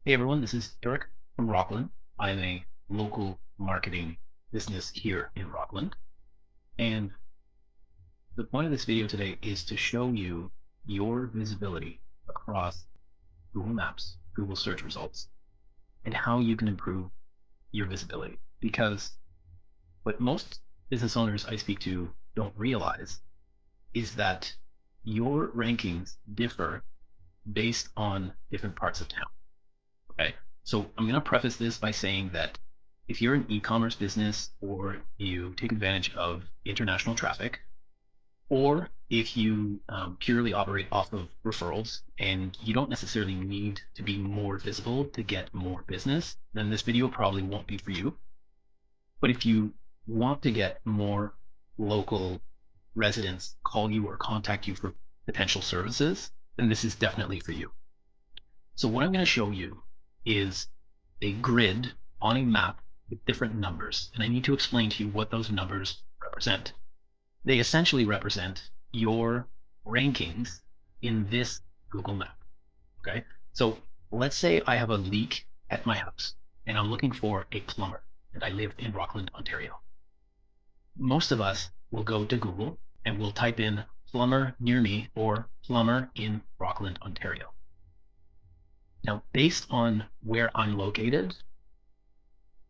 Hey everyone, this is Eric from Rockland. I'm a local marketing business here in Rockland. And the point of this video today is to show you your visibility across Google Maps, Google search results, and how you can improve your visibility. Because what most business owners I speak to don't realize is that your rankings differ based on different parts of town. Okay, so I'm going to preface this by saying that if you're an e-commerce business or you take advantage of international traffic, or if you purely operate off of referrals and you don't necessarily need to be more visible to get more business, then this video probably won't be for you. But if you want to get more local residents call you or contact you for potential services, then this is definitely for you. So what I'm going to show you is a grid on a map with different numbers, and I need to explain to you what those numbers represent. They essentially represent your rankings in this Google map. Okay, so let's say I have a leak at my house and I'm looking for a plumber, and I live in Rockland, Ontario. Most of us will go to Google and we'll type in plumber near me or plumber in Rockland, Ontario. Now, based on where I'm located,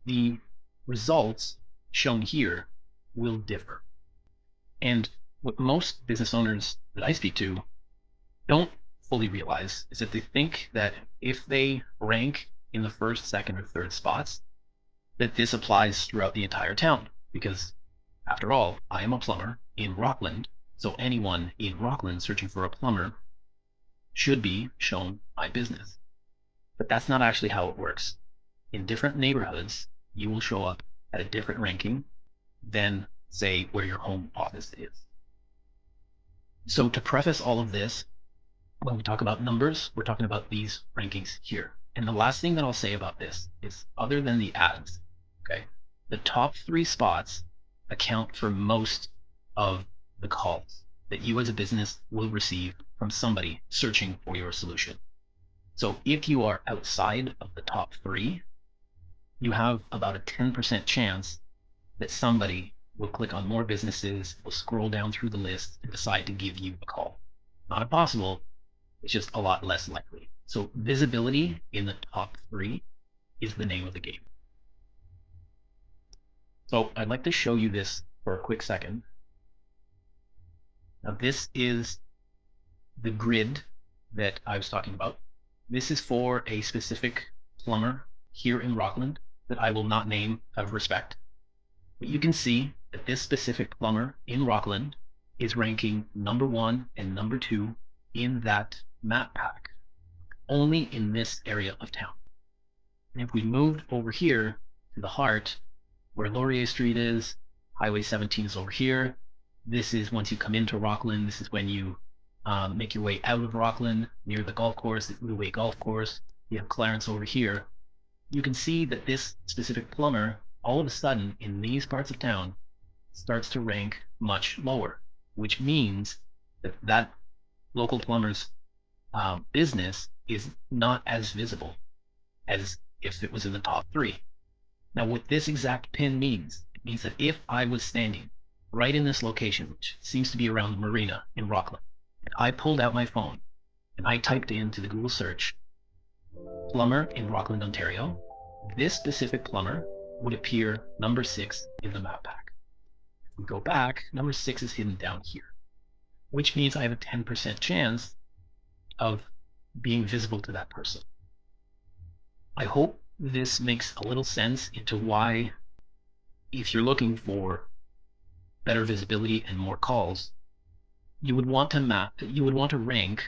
the results shown here will differ. And what most business owners that I speak to don't fully realize is that they think that if they rank in the first, second, or third spots, that this applies throughout the entire town. Because after all, I am a plumber in Rockland, so anyone in Rockland searching for a plumber should be shown my business. But that's not actually how it works. In different neighborhoods, you will show up at a different ranking than, say, where your home office is. So to preface all of this, when we talk about numbers, we're talking about these rankings here. And the last thing that I'll say about this is, other than the ads, okay, the top 3 spots account for most of the calls that you as a business will receive from somebody searching for your solution. So if you are outside of the top 3, you have about a 10% chance that somebody will click on more businesses, will scroll down through the list and decide to give you a call. Not impossible, it's just a lot less likely. So visibility in the top 3 is the name of the game. So I'd like to show you this for a quick second. Now this is the grid that I was talking about. This is for a specific plumber here in Rockland that I will not name out of respect. But you can see that this specific plumber in Rockland is ranking number 1 and number 2 in that map pack, only in this area of town. And if we moved over here to the heart, where Laurier Street is, Highway 17 is over here. This is once you come into Rockland. This is when you make your way out of Rockland near the golf course, the Uway Golf Course. You have Clarence over here. You can see that this specific plumber, all of a sudden, in these parts of town, starts to rank much lower, which means that that local plumber's business is not as visible as if it was in the top 3. Now, what this exact pin means, it means that if I was standing right in this location, which seems to be around the marina in Rockland, and I pulled out my phone and I typed into the Google search, plumber in Rockland, Ontario, this specific plumber would appear number 6 in the map pack. If we go back, number 6 is hidden down here, which means I have a 10% chance of being visible to that person. I hope this makes a little sense into why, if you're looking for better visibility and more calls, you would want to rank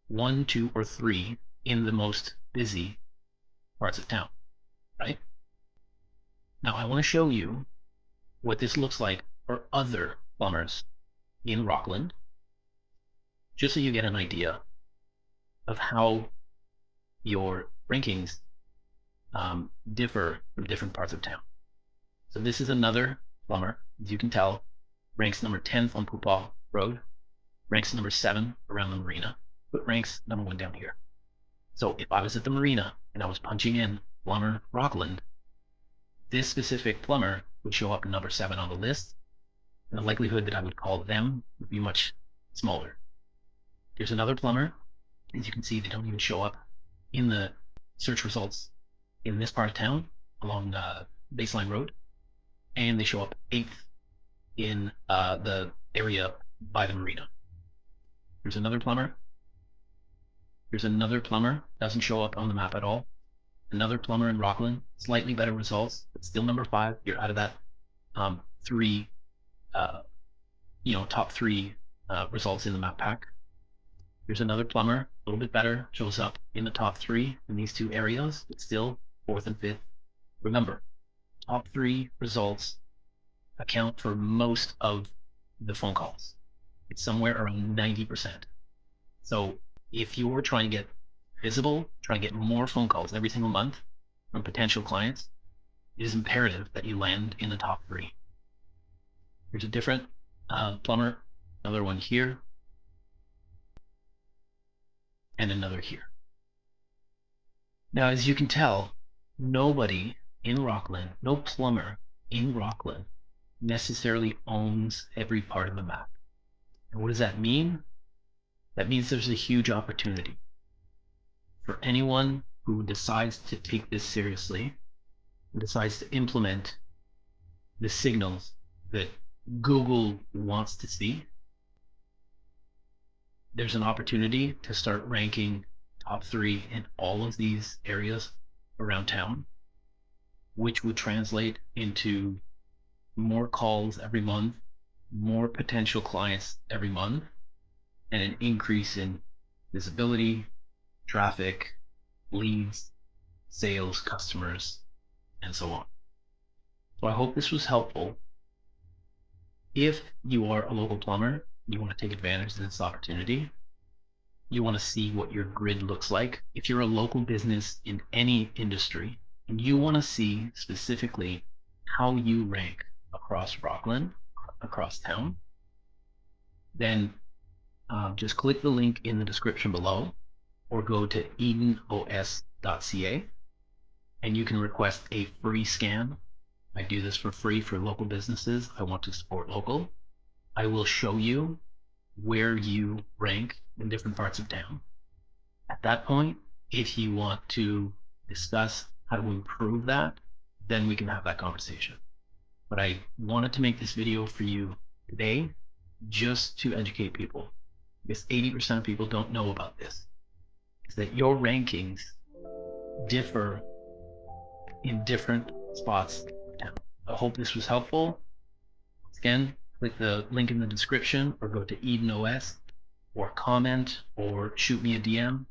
1, 2, or 3 in the most busy parts of town, right? Now I want to show you what this looks like for other plumbers in Rockland, just so you get an idea of how your rankings differ from different parts of town. So this is another plumber, as you can tell, ranks number 10th on Poupal Road, ranks number 7 around the marina, but ranks number 1 down here. So if I was at the marina and I was punching in plumber Rockland, this specific plumber would show up number 7 on the list. And the likelihood that I would call them would be much smaller. There's another plumber. As you can see, they don't even show up in the search results in this part of town along Baseline Road. And they show up 8th in the area by the marina. There's another plumber. There's another plumber. Doesn't show up on the map at all. Another plumber in Rockland. Slightly better results, but still number 5. You're out of that three, top 3 results in the map pack. There's another plumber, a little bit better, shows up in the top 3 in these 2 areas, but still 4th and 5th. Remember, top 3 results account for most of the phone calls. It's somewhere around 90%. So if you're trying to get visible, trying to get more phone calls every single month from potential clients, it is imperative that you land in the top 3. Here's a different plumber, another one here, and another here. Now, as you can tell, nobody in Rockland, no plumber in Rockland necessarily owns every part of the map. And what does that mean? That means there's a huge opportunity for anyone who decides to take this seriously and decides to implement the signals that Google wants to see. There's an opportunity to start ranking top 3 in all of these areas around town, which would translate into more calls every month, more potential clients every month, and an increase in visibility, traffic, leads, sales, customers, and so on. So I hope this was helpful. If you are a local plumber, you want to take advantage of this opportunity. You want to see what your grid looks like. If you're a local business in any industry, and you want to see specifically how you rank across Rockland, across town, then just click the link in the description below or go to edenos.ca and you can request a free scan. I do this for free for local businesses. I want to support local. I will show you where you rank in different parts of town. At that point, if you want to discuss how to improve that, then we can have that conversation. But I wanted to make this video for you today just to educate people, because 80% of people don't know about this. Is that your rankings differ in different spots of town. I hope this was helpful. Again, click the link in the description or go to EdenOS or comment or shoot me a DM,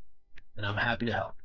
and I'm happy to help.